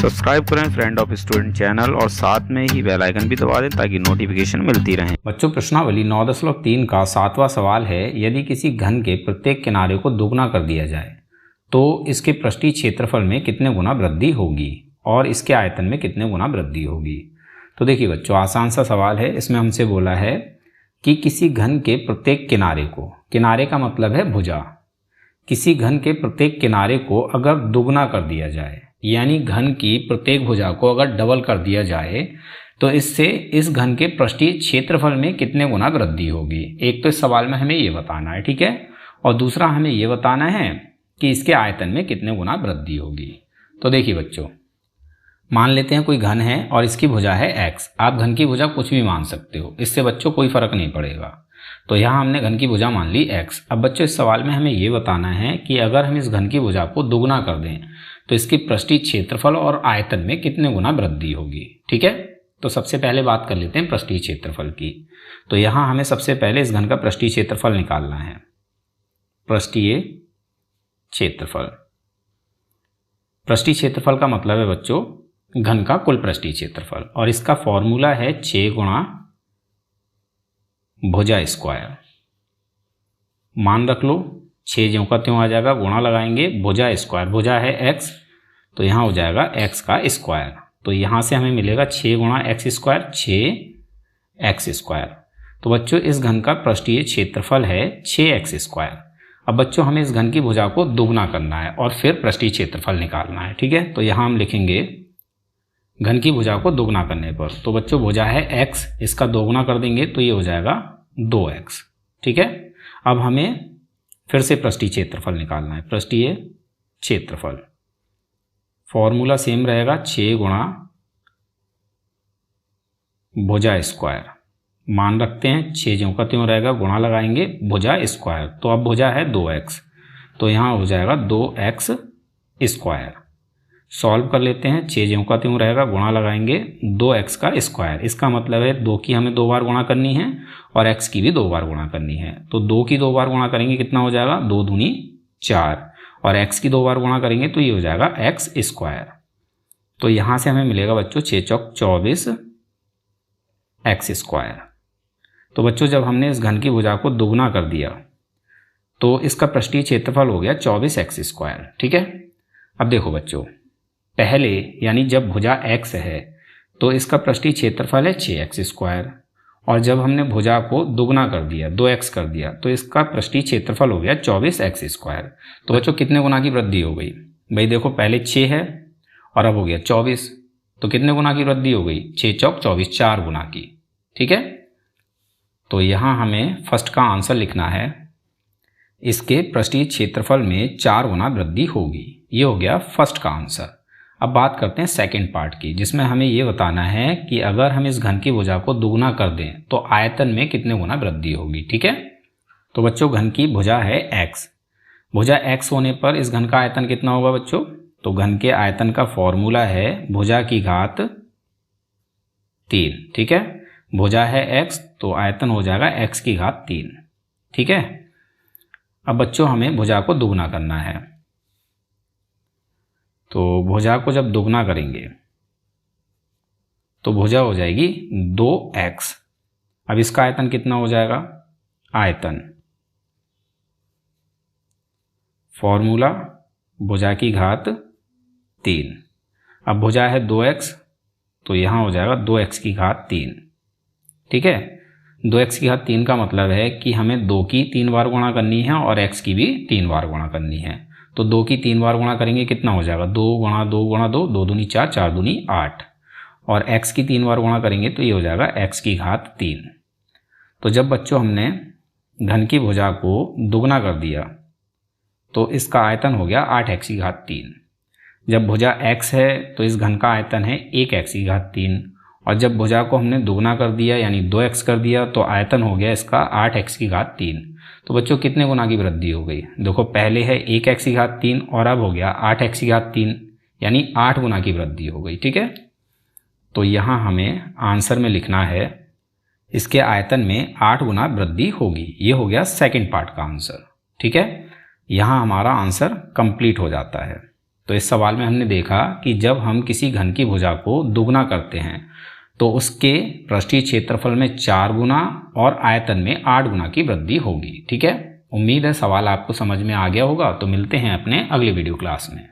Subscribe करें friend of student channel और साथ में ही बेल आइकन भी दबा दें ताकि नोटिफिकेशन मिलती रहे। बच्चों, प्रश्नावली 9.3 का 7वां सवाल है, यदि किसी घन के प्रत्येक किनारे को दोगुना कर दिया जाए तो इसके पृष्ठीय क्षेत्रफल में कितने गुना वृद्धि होगी और इसके आयतन में कितने गुना वृद्धि होगी। तो देखिए बच्चों, आसान सा सवाल है। इसमें हमसे बोला है कि किसी घन के प्रत्येक किनारे को, किनारे का मतलब है भुजा, किसी घन के प्रत्येक किनारे को अगर दोगुना कर दिया जाए, यानी घन की प्रत्येक भुजा को अगर डबल कर दिया जाए तो इससे इस घन के पृष्ठीय क्षेत्रफल में कितने गुना वृद्धि होगी। एक तो इस सवाल में हमें ये बताना है, ठीक है, और दूसरा हमें ये बताना है कि इसके आयतन में कितने गुना वृद्धि होगी। तो देखिए बच्चों, मान लेते हैं कोई घन है और इसकी भुजा है x। आप घन की भुजा कुछ भी मान सकते हो, इससे बच्चों कोई फर्क नहीं पड़ेगा। तो यहाँ हमने घन की भुजा मान ली x। अब बच्चों, इस सवाल में हमें ये बताना है कि अगर हम इस घन की भुजा को दोगुना कर दें तो इसकी पृष्ठीय क्षेत्रफल और आयतन में कितने गुना वृद्धि होगी। ठीक है, तो सबसे पहले बात कर लेते हैं पृष्ठीय क्षेत्रफल की। तो यहाँ हमें सबसे पहले इस घन का पृष्ठीय क्षेत्रफल निकालना है। पृष्ठीय क्षेत्रफल, पृष्ठीय क्षेत्रफल का मतलब है बच्चों घन का कुल पृष्ठीय क्षेत्रफल, और इसका फॉर्मूला है 6 गुणा भुजा स्क्वायर। मान रख लो, 6 ज्यों का त्यों आ जाएगा, गुणा लगाएंगे भुजा स्क्वायर, भुजा है x तो यहाँ हो जाएगा x का स्क्वायर। तो यहाँ से हमें मिलेगा 6 गुणा x स्क्वायर, 6x स्क्वायर। तो बच्चों, इस घन का पृष्ठीय क्षेत्रफल है 6x स्क्वायर। अब बच्चों, हमें इस घन की भुजा को दोगुना करना है और फिर पृष्ठीय क्षेत्रफल निकालना है। ठीक है, तो यहाँ हम लिखेंगे घन की भुजा को दोगुना करने पर, तो बच्चों भुजा है x, इसका दोगुना कर देंगे तो ये हो जाएगा 2x। ठीक है, अब हमें फिर से पृष्ठीय क्षेत्रफल निकालना है। पृष्ठीय क्षेत्रफल फॉर्मूला सेम रहेगा, 6 गुणा भुजा स्क्वायर। मान रखते हैं 6 ज्यों का त्यों रहेगा, गुणा लगाएंगे भुजा स्क्वायर। तो अब भुजा है 2x, तो यहाँ हो जाएगा 2x स्क्वायर। सॉल्व कर लेते हैं, 6 ज्यों का त्यों रहेगा, गुणा लगाएंगे 2x का स्क्वायर। इसका मतलब है 2 की हमें 2 बार गुणा करनी है और x की भी 2 बार गुणा करनी है। तो 2 की 2 बार गुणा करेंगे कितना हो जाएगा, 2 दूनी 4, और x की 2 बार गुणा करेंगे तो ये हो जाएगा x स्क्वायर। तो यहाँ से हमें मिलेगा बच्चों 6 चौक 24 x स्क्वायर। तो बच्चों, जब हमने इस घन की भुजा को दोगुना कर दिया तो इसका पृष्ठीय क्षेत्रफल हो गया 24x स्क्वायर। ठीक है, अब देखो बच्चों, पहले यानी जब भुजा x है तो इसका पृष्ठीय क्षेत्रफल है 6x स्क्वायर, और जब हमने भुजा को दोगुना कर दिया, 2x कर दिया, तो इसका पृष्ठीय क्षेत्रफल हो गया 24x स्क्वायर। तो बच्चों, कितने गुना की वृद्धि हो गई भाई? देखो, पहले 6 है और अब हो गया 24, तो कितने गुना की वृद्धि हो गई? 6 चौक 24, 4 गुना की। ठीक है, तो यहाँ हमें फर्स्ट का आंसर लिखना है, इसके पृष्ठीय क्षेत्रफल में 4 गुना वृद्धि होगी। ये हो गया फर्स्ट का आंसर। अब बात करते हैं सेकंड पार्ट की, जिसमें हमें ये बताना है कि अगर हम इस घन की भुजा को दोगुना कर दें तो आयतन में कितने गुना वृद्धि होगी। ठीक है, तो बच्चों घन की भुजा है x, भुजा x होने पर इस घन का आयतन कितना होगा बच्चों? तो घन के आयतन का फॉर्मूला है भुजा की घात 3। ठीक है, भुजा है x तो आयतन हो जाएगा x की घात 3। ठीक है, अब बच्चों हमें भुजा को दोगुना करना है, तो भुजा को जब दोगुना करेंगे तो भुजा हो जाएगी 2x। अब इसका आयतन कितना हो जाएगा? आयतन फॉर्मूला भुजा की घात 3। अब भुजा है 2x तो यहाँ हो जाएगा 2x की घात 3। ठीक है, 2x की घात 3 का मतलब है कि हमें 2 की 3 बार गुणा करनी है और x की भी 3 बार गुणा करनी है। तो 2 की 3 बार गुणा करेंगे कितना हो जाएगा? 2 गुणा 2 गुणा 2, 2 दूनी 4, 4 दूनी 8, और x की 3 बार गुणा करेंगे तो ये हो जाएगा x की घात 3। तो जब बच्चों हमने घन की भुजा को दोगुना कर दिया तो इसका आयतन हो गया 8x की घात 3। जब भुजा x है तो इस घन का आयतन है 1x की घात 3, और जब भुजा को हमने दोगुना कर दिया यानी 2x कर दिया तो आयतन हो गया इसका 8x की घात 3। तो बच्चों, कितने गुना की वृद्धि हो गई? देखो, पहले है 1x की घात 3 और अब हो गया 8x की घात 3, यानी 8 गुना की वृद्धि हो गई। ठीक है, तो यहाँ हमें आंसर में लिखना है इसके आयतन में 8 गुना वृद्धि होगी। ये हो गया सेकंड पार्ट का आंसर। ठीक है, यहाँ हमारा आंसर कंप्लीट हो जाता है। तो इस सवाल में हमने देखा कि जब हम किसी घन की भुजा को दुगना करते हैं तो उसके पृष्ठीय क्षेत्रफल में 4 गुना और आयतन में 8 गुना की वृद्धि होगी। ठीक है, उम्मीद है सवाल आपको समझ में आ गया होगा। तो मिलते हैं अपने अगले वीडियो क्लास में।